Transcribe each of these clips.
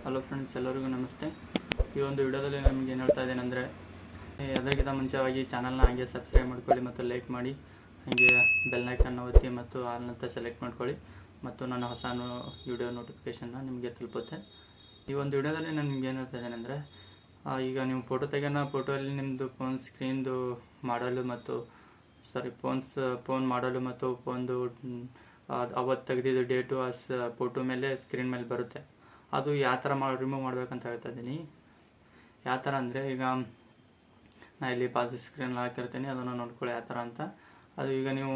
Hello friends, ಎಲ್ಲರಿಗೂ ನಮಸ್ತೆ. ಈ ಒಂದು ವಿಡಿಯೋದಲ್ಲಿ ನಮಗೆ ಏನು ಹೇಳ್ತಾ ಇದ್ದೇನೆಂದರೆ, ಅದಕ್ಕಿಂತ ಮುಂಚೆವಾಗಿ ಚಾನಲ್ನ ಹಾಗೆ ಸಬ್ಸ್ಕ್ರೈಬ್ ಮಾಡ್ಕೊಳ್ಳಿ ಮತ್ತು ಲೈಕ್ ಮಾಡಿ, ಹಾಗೆ ಬೆಲ್ ಐಕನ್ನ ಒತ್ತಿ ಮತ್ತು ಆಲ್ ಅಂತ ಸೆಲೆಕ್ಟ್ ಮಾಡ್ಕೊಳ್ಳಿ ಮತ್ತು ನನ್ನ ಹೊಸ ವಿಡಿಯೋ ನೋಟಿಫಿಕೇಷನ್ನ ನಿಮಗೆ ತಲುಪುತ್ತೆ. ಈ ಒಂದು ವಿಡಿಯೋದಲ್ಲಿ ನಾನು ನಿಮ್ಗೆ ಏನು ಹೇಳ್ತಾ ಇದ್ದೇನೆಂದರೆ, ಈಗ ನೀವು ಫೋಟೋ ಫೋಟೋಲ್ಲಿ ನಿಮ್ಮದು ಫೋನ್ ಸ್ಕ್ರೀನ್ದು ಮಾಡಲು ಮತ್ತು ಫೋನ್ ಮಾಡಲು ಮತ್ತು ಫೋನ್ದು ಅವತ್ತು ತೆಗೆದಿದ್ದು ಡೇಟು ಫೋಟೋ ಮೇಲೆ ಸ್ಕ್ರೀನ್ ಮೇಲೆ ಬರುತ್ತೆ. ಅದು ಯಾವ ಥರ ರಿಮೂವ್ ಮಾಡಬೇಕಂತ ಹೇಳ್ತಾ ಇದ್ದೀನಿ. ಯಾವ ಥರ ಅಂದರೆ, ಈಗ ನಾನು ಇಲ್ಲಿ ಬಾಜು ಸ್ಕ್ರೀನ್ ಹಾಕಿರ್ತೀನಿ, ಅದನ್ನು ನೋಡ್ಕೊಳ್ಳಿ ಯಾವ ಥರ ಅಂತ. ಅದು ಈಗ ನೀವು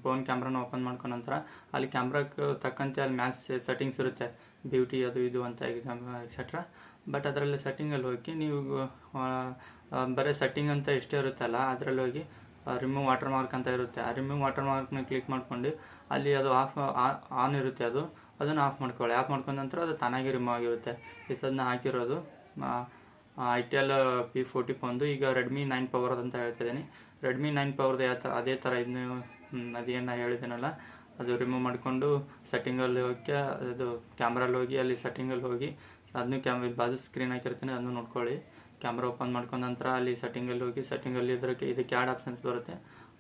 ಫೋನ್ ಕ್ಯಾಮ್ರಾನ ಓಪನ್ ಮಾಡ್ಕೊಂಡ ನಂತರ ಅಲ್ಲಿ ಕ್ಯಾಮ್ರಾಕ್ಕೆ ತಕ್ಕಂತೆ ಅಲ್ಲಿ ಮ್ಯಾಕ್ಸ್ ಸೆಟ್ಟಿಂಗ್ಸ್ ಇರುತ್ತೆ, ಬ್ಯೂಟಿ ಅದು ಇದು ಅಂತ ಎಕ್ಸೆಟ್ರಾ. ಬಟ್ ಅದರಲ್ಲಿ ಸೆಟ್ಟಿಂಗಲ್ಲಿ ಹೋಗಿ ನೀವು ಬರೀ ಸೆಟ್ಟಿಂಗ್ ಅಂತ ಎಷ್ಟೇ ಇರುತ್ತಲ್ಲ, ಅದರಲ್ಲಿ ಹೋಗಿ ರಿಮೂವ್ ವಾಟರ್ ಮಾರ್ಕ್ ಅಂತ ಇರುತ್ತೆ. ಆ ರಿಮೂವ್ ವಾಟರ್ ಮಾರ್ಕ್ನ ಕ್ಲಿಕ್ ಮಾಡ್ಕೊಂಡು ಅಲ್ಲಿ ಅದು ಆನ್ ಇರುತ್ತೆ, ಅದನ್ನು ಆಫ್ ಮಾಡ್ಕೊಳ್ಳಿ. ಆಫ್ ಮಾಡ್ಕೊಂಡ ನಂತರ ಅದು ತಾನಾಗಿ ರಿಮೂವ್ ಆಗಿರುತ್ತೆ. ಇದನ್ನ ಹಾಕಿರೋದು ITEL P40 ಫೋನ್ದು. ಈಗ ರೆಡ್ಮಿ 9 ಪವರ್ ಅಂತ ಹೇಳ್ತಿದ್ದೀನಿ. ರೆಡ್ಮಿ 9 ಪವರ್ದು ಅದೇ ಥರ ಇದನ್ನು ಅದೇನು ಹೇಳಿದ್ದೀನಲ್ಲ, ಅದು ರಿಮೂವ್ ಮಾಡಿಕೊಂಡು ಸೆಟ್ಟಿಂಗಲ್ಲಿ ಹೋಗಿ ಅದು ಕ್ಯಾಮ್ರಲ್ಲಿ ಹೋಗಿ ಅಲ್ಲಿ ಸೆಟ್ಟಿಂಗಲ್ಲಿ ಹೋಗಿ ಅದನ್ನು ಬಾಜು ಸ್ಕ್ರೀನ್ ಹಾಕಿರ್ತೀನಿ, ಅದನ್ನು ನೋಡ್ಕೊಳ್ಳಿ. ಕ್ಯಾಮ್ರಾ ಓಪನ್ ಮಾಡ್ಕೊಂಡ ನಂತರ ಅಲ್ಲಿ ಸೆಟ್ಟಿಂಗಲ್ಲಿ ಹೋಗಿ ಸೆಟ್ಟಿಂಗಲ್ಲಿ ಇದಕ್ಕೆ ಎರಡು ಆಪ್ಷನ್ಸ್ ಬರುತ್ತೆ.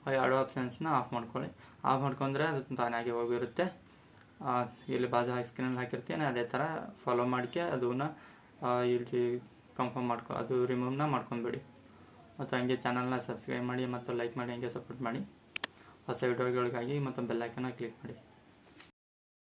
ಆ ಎರಡು ಆಪ್ಷನ್ಸ್ನ ಆಫ್ ಮಾಡ್ಕೊಳ್ಳಿ. ಆಫ್ ಮಾಡ್ಕೊಂಡ್ರೆ ಅದು ತಾನಾಗಿ ಹೋಗಿರುತ್ತೆ. ಇಲ್ಲಿ ಬಾಜು ಸ್ಕ್ರೀನಲ್ಲಿ ಹಾಕಿರ್ತೀನಿ, ಅದೇ ಥರ ಫಾಲೋ ಮಾಡಿಕೆ ಅದನ್ನ ಇಲ್ಲಿ ಕನ್ಫರ್ಮ್ ಅದು ರಿಮೂವ್ನ ಮಾಡ್ಕೊಂಡ್ಬಿಡಿ. ಮತ್ತು ಹಂಗೆ ಚಾನಲ್ನ ಸಬ್ಸ್ಕ್ರೈಬ್ ಮಾಡಿ ಮತ್ತು ಲೈಕ್ ಮಾಡಿ, ಹಂಗೆ ಸಪೋರ್ಟ್ ಮಾಡಿ. ಹೊಸ ವಿಡಿಯೋಗಳಿಗಾಗಿ ಮತ್ತು ಬೆಲ್ ಐಕನ್ನ ಕ್ಲಿಕ್ ಮಾಡಿ.